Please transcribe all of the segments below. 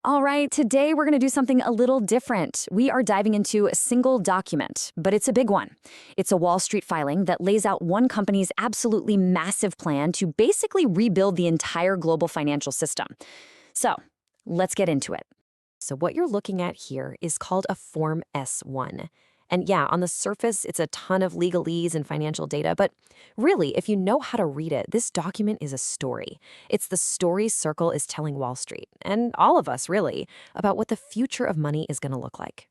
All right, today we're going to do something a little different. We are diving into a single document, but it's a big one. It's a Wall Street filing that lays out one company's absolutely massive plan to basically rebuild the entire global financial system. So, let's get into it. So what you're looking at here is called a Form S-1. And yeah, on the surface, it's a ton of legalese and financial data, but really, if you know how to read it, this document is a story. It's the story Circle is telling Wall Street, and all of us really, about what the future of money is going to look like.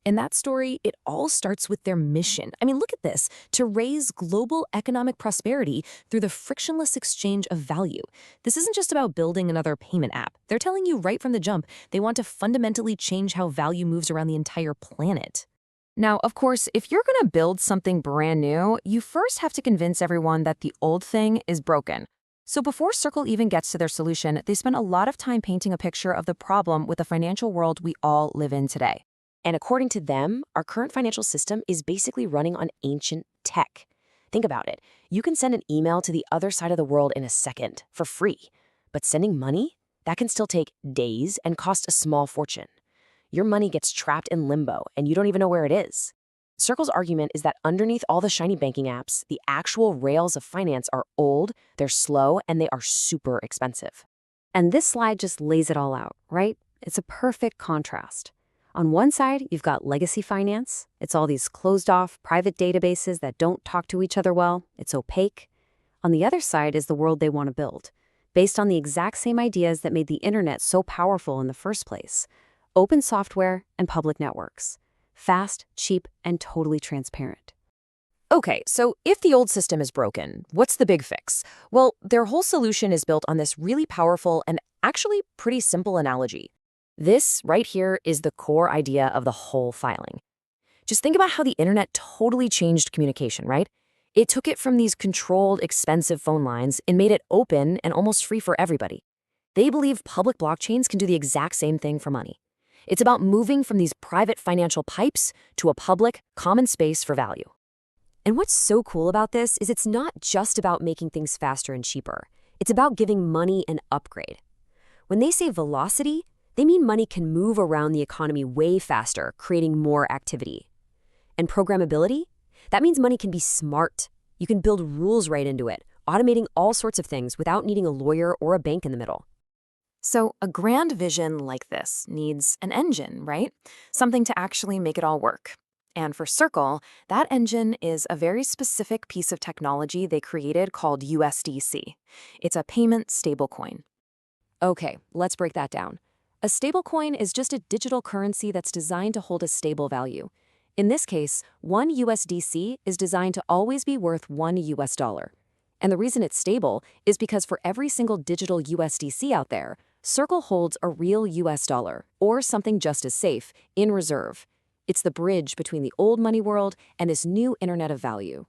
In that story, it all starts with their mission. I mean, look at this, to raise global economic prosperity through the frictionless exchange of value. This isn't just about building another payment app. They're telling you right from the jump, they want to fundamentally change how value moves around the entire planet. Now, of course, if you're going to build something brand new, you first have to convince everyone that the old thing is broken. So before Circle even gets to their solution, they spend a lot of time painting a picture of the problem with the financial world we all live in today. And according to them, our current financial system is basically running on ancient tech. Think about it. You can send an email to the other side of the world in a second for free. But sending money? That can still take days and cost a small fortune. Your money gets trapped in limbo, and you don't even know where it is. Circle's argument is that underneath all the shiny banking apps, the actual rails of finance are old, they're slow, and they are super expensive. And this slide just lays it all out, right? It's a perfect contrast. On one side, you've got legacy finance. It's all these closed-off private databases that don't talk to each other well. It's opaque. On the other side is the world they want to build, based on the exact same ideas that made the internet so powerful in the first place. Open software and public networks. Fast, cheap, and totally transparent. Okay, so if the old system is broken, what's the big fix? Well, their whole solution is built on this really powerful and actually pretty simple analogy. This right here is the core idea of the whole filing. Just think about how the internet totally changed communication, right? It took it from these controlled, expensive phone lines and made it open and almost free for everybody. They believe public blockchains can do the exact same thing for money. It's about moving from these private financial pipes to a public, common space for value. And what's so cool about this is it's not just about making things faster and cheaper. It's about giving money an upgrade. When they say velocity, they mean money can move around the economy way faster, creating more activity. And programmability? That means money can be smart. You can build rules right into it, automating all sorts of things without needing a lawyer or a bank in the middle. So a grand vision like this needs an engine, right? Something to actually make it all work. And for Circle, that engine is a very specific piece of technology they created called USDC. It's a payment stablecoin. Okay, let's break that down. A stablecoin is just a digital currency that's designed to hold a stable value. In this case, 1 USDC is designed to always be worth $1. And the reason it's stable is because for every single digital USDC out there, Circle holds a real US dollar, or something just as safe, in reserve. It's the bridge between the old money world and this new internet of value.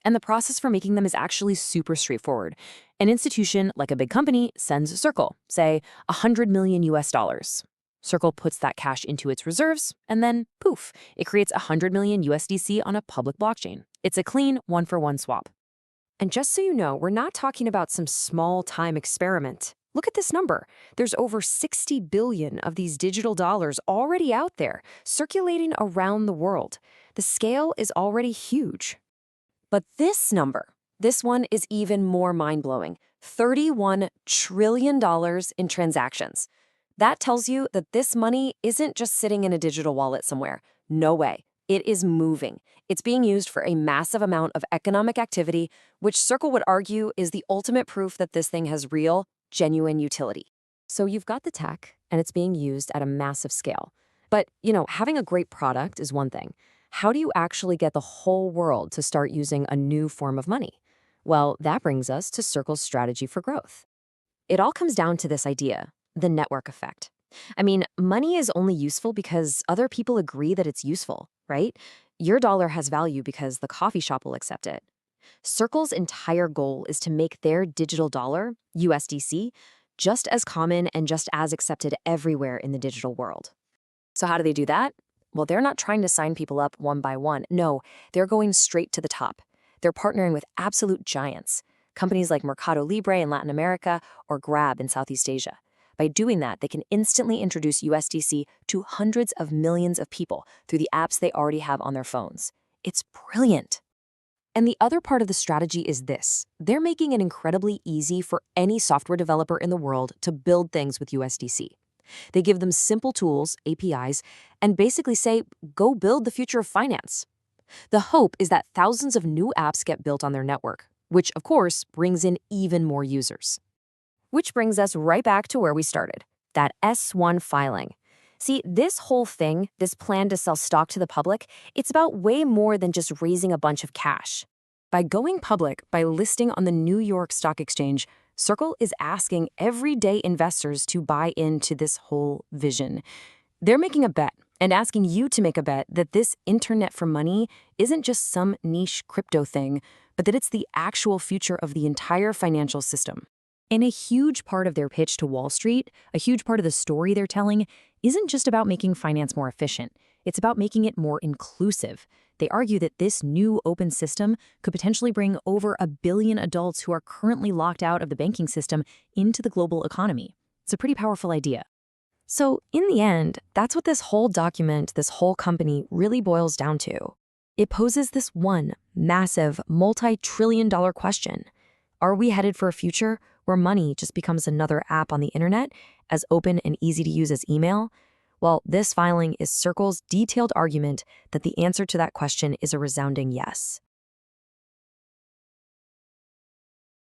And the process for making them is actually super straightforward. An institution, like a big company, sends Circle, say, 100 million US dollars. Circle puts that cash into its reserves, and then, poof, it creates 100 million USDC on a public blockchain. It's a clean one-for-one swap. And just so you know, we're not talking about some small-time experiment. Look at this number. There's over 60 billion of these digital dollars already out there, circulating around the world. The scale is already huge. But this number, this one is even more mind-blowing. $31 trillion in transactions. That tells you that this money isn't just sitting in a digital wallet somewhere. No way. It is moving. It's being used for a massive amount of economic activity, which Circle would argue is the ultimate proof that this thing has real, genuine utility. So you've got the tech, and it's being used at a massive scale. But, having a great product is one thing. How do you actually get the whole world to start using a new form of money? Well, that brings us to Circle's strategy for growth. It all comes down to this idea, the network effect. I mean, money is only useful because other people agree that it's useful, right? Your dollar has value because the coffee shop will accept it. Circle's entire goal is to make their digital dollar, USDC, just as common and just as accepted everywhere in the digital world. So how do they do that? Well, they're not trying to sign people up one by one. No, they're going straight to the top. They're partnering with absolute giants, companies like Mercado Libre in Latin America or Grab in Southeast Asia. By doing that, they can instantly introduce USDC to hundreds of millions of people through the apps they already have on their phones. It's brilliant. And the other part of the strategy is this. They're making it incredibly easy for any software developer in the world to build things with USDC. They give them simple tools, APIs, and basically say, go build the future of finance. The hope is that thousands of new apps get built on their network, which, of course, brings in even more users. Which brings us right back to where we started, that S-1 filing. See, this whole thing, this plan to sell stock to the public, it's about way more than just raising a bunch of cash. By going public, by listing on the New York Stock Exchange, Circle is asking everyday investors to buy into this whole vision. They're making a bet and asking you to make a bet that this internet for money isn't just some niche crypto thing, but that it's the actual future of the entire financial system. And a huge part of their pitch to Wall Street, a huge part of the story they're telling, isn't just about making finance more efficient. It's about making it more inclusive. They argue that this new open system could potentially bring over 1 billion adults who are currently locked out of the banking system into the global economy. It's a pretty powerful idea. So in the end, that's what this whole document, this whole company really boils down to. It poses this one massive, multi-trillion-dollar question. Are we headed for a future where money just becomes another app on the internet, as open and easy to use as email? Well, this filing is Circle's detailed argument that the answer to that question is a resounding yes.